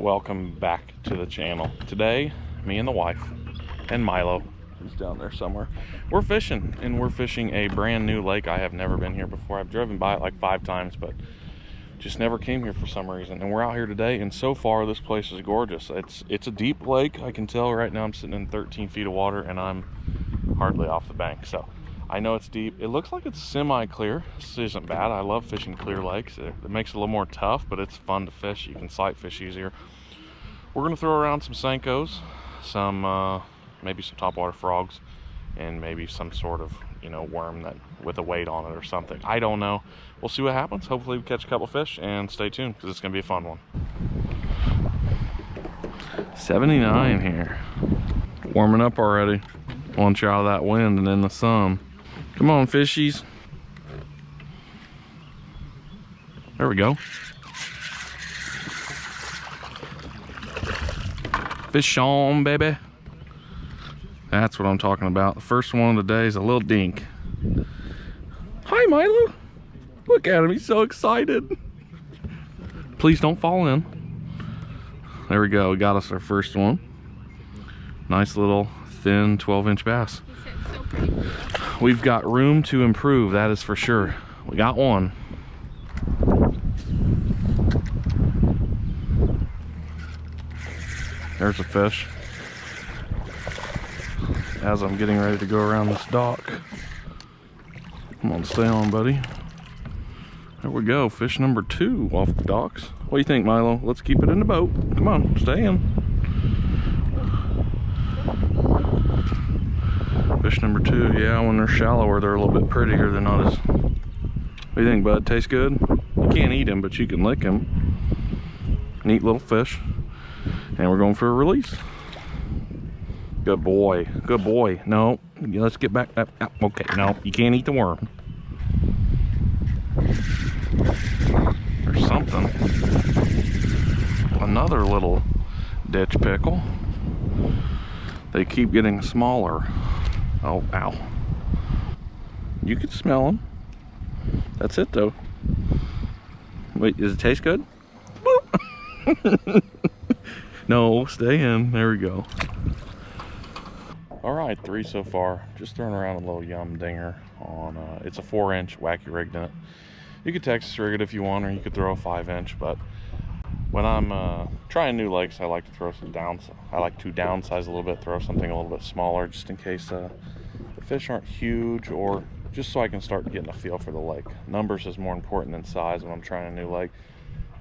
Welcome back to the channel. Today, me and the wife and Milo, who's down there somewhere, we're fishing, and we're fishing a brand new lake. I have never been here before. I've driven by it like 5 times, but just never came here for some reason. And we're out here today, and so far this place is gorgeous. It's a deep lake. I can tell right now I'm sitting in 13 feet of water and I'm hardly off the bank, so I know it's deep. It looks like it's semi-clear. This isn't bad. I love fishing clear lakes. It makes it a little more tough, but it's fun to fish. You can sight fish easier. We're gonna throw around some Senkos, some maybe some topwater frogs, and maybe some sort of, you know, worm that with a weight on it or something. I don't know. We'll see what happens. Hopefully we catch a couple fish, and stay tuned because it's gonna be a fun one. 79 here. Warming up already. Want you out of that wind and in the sun. Come on, fishies. There we go. Fish on, baby. That's what I'm talking about. The first one of the day is a little dink. Hi, Milo. Look at him. He's so excited. Please don't fall in. There we go. We got us our first one. Nice little thin 12-inch bass. We've got room to improve, that is for sure. We got one. There's a fish. As I'm getting ready to go around this dock. Come on, stay on, buddy. There we go, fish number 2 off the docks. What do you think, Milo? Let's keep it in the boat. Come on, stay in. Fish number 2, yeah, when they're shallower, they're a little bit prettier. They're not as... What do you think, bud? Tastes good? You can't eat him, but you can lick him. Neat little fish. And we're going for a release. Good boy. Good boy. No, let's get back up. Okay, no, you can't eat the worm. There's something. Another little ditch pickle. They keep getting smaller. Oh, ow. You can smell them. That's it, though. Wait, does it taste good? Boop. No, stay in. There we go. All right, 3 so far. Just throwing around a little yum dinger on, it's a 4-inch wacky rigged in it. You could Texas rig it if you want, or you could throw a 5-inch, but when I'm trying new lakes, I like to throw some I like to downsize a little bit, throw something a little bit smaller, just in case the fish aren't huge, or just so I can start getting a feel for the lake. Numbers is more important than size when I'm trying a new lake.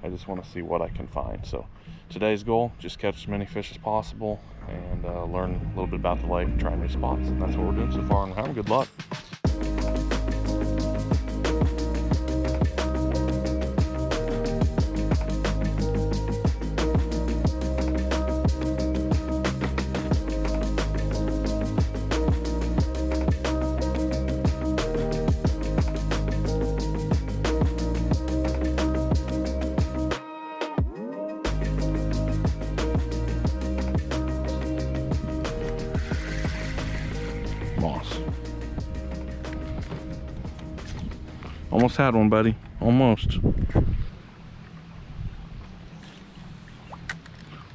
I just want to see what I can find. So today's goal, just catch as many fish as possible and learn a little bit about the lake and try new spots. And that's what we're doing so far, and we're having good luck. Moss. Almost had one, buddy. Almost.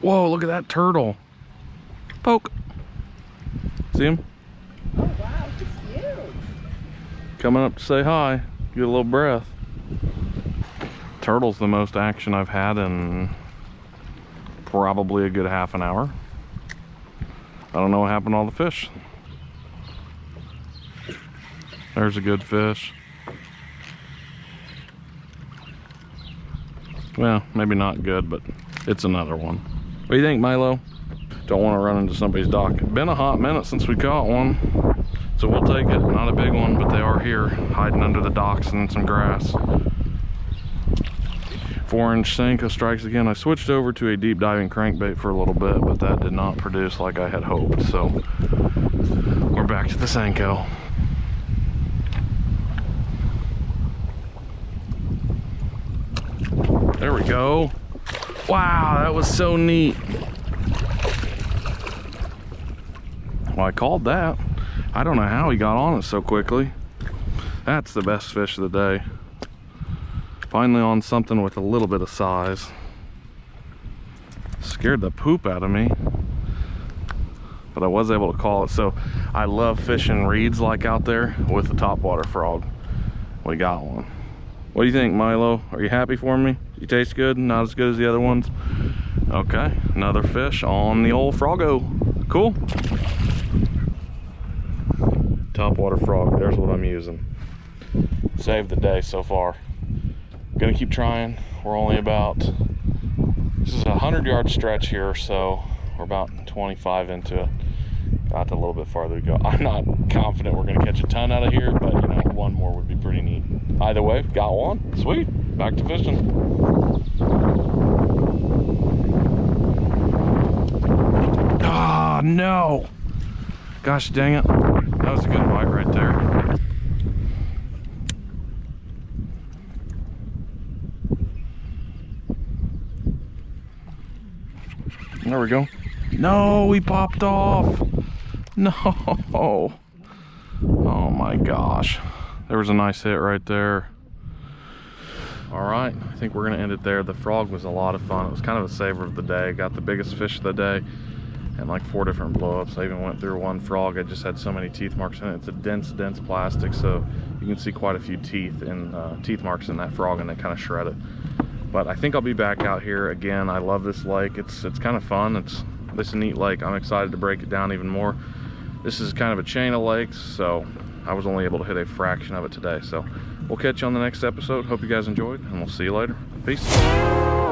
Whoa, look at that turtle. Poke. See him? Oh, wow, he's huge. Coming up to say hi. Get a little breath. Turtle's the most action I've had in probably a good half an hour. I don't know what happened to all the fish. There's a good fish. Well, maybe not good, but it's another one. What do you think, Milo? Don't want to run into somebody's dock. Been a hot minute since we caught one, so we'll take it. Not a big one, but they are here, hiding under the docks and in some grass. 4-inch Senko strikes again. I switched over to a deep diving crankbait for a little bit, but that did not produce like I had hoped, so we're back to the Senko. There we go. Wow, that was so neat. Well, I called that. I don't know how he got on it so quickly. That's the best fish of the day. Finally on something with a little bit of size. scared the poop out of me. But I was able to call it. So I love fishing reeds like out there with the topwater frog. We got one. What do you think, Milo? Are you happy for me? You taste good? Not as good as the other ones? Okay, another fish on the old froggo. Cool. Topwater frog, there's what I'm using. Saved the day so far. Gonna keep trying. We're only about, this is a 100-yard stretch here, so we're about 25 into it. Got a little bit farther to go. I'm not confident we're gonna catch a ton out of here, but you know, one more would be pretty neat. Either way, got one. Sweet. Back to fishing. Ah, no. Gosh dang it. That was a good bite right there. There we go. No, he popped off. No. Oh my gosh. There was a nice hit right there. All right, I think we're gonna end it there. The frog was a lot of fun. It was kind of a saver of the day. Got the biggest fish of the day and like 4 different blowups. I even went through one frog. It just had so many teeth marks in it. It's a dense plastic, so you can see quite a few teeth marks in that frog, and they kind of shred it. But I think I'll be back out here again. I love this lake. It's kind of fun. This is a neat lake. I'm excited to break it down even more. This is kind of a chain of lakes, so I was only able to hit a fraction of it today. So we'll catch you on the next episode. Hope you guys enjoyed, and we'll see you later. Peace.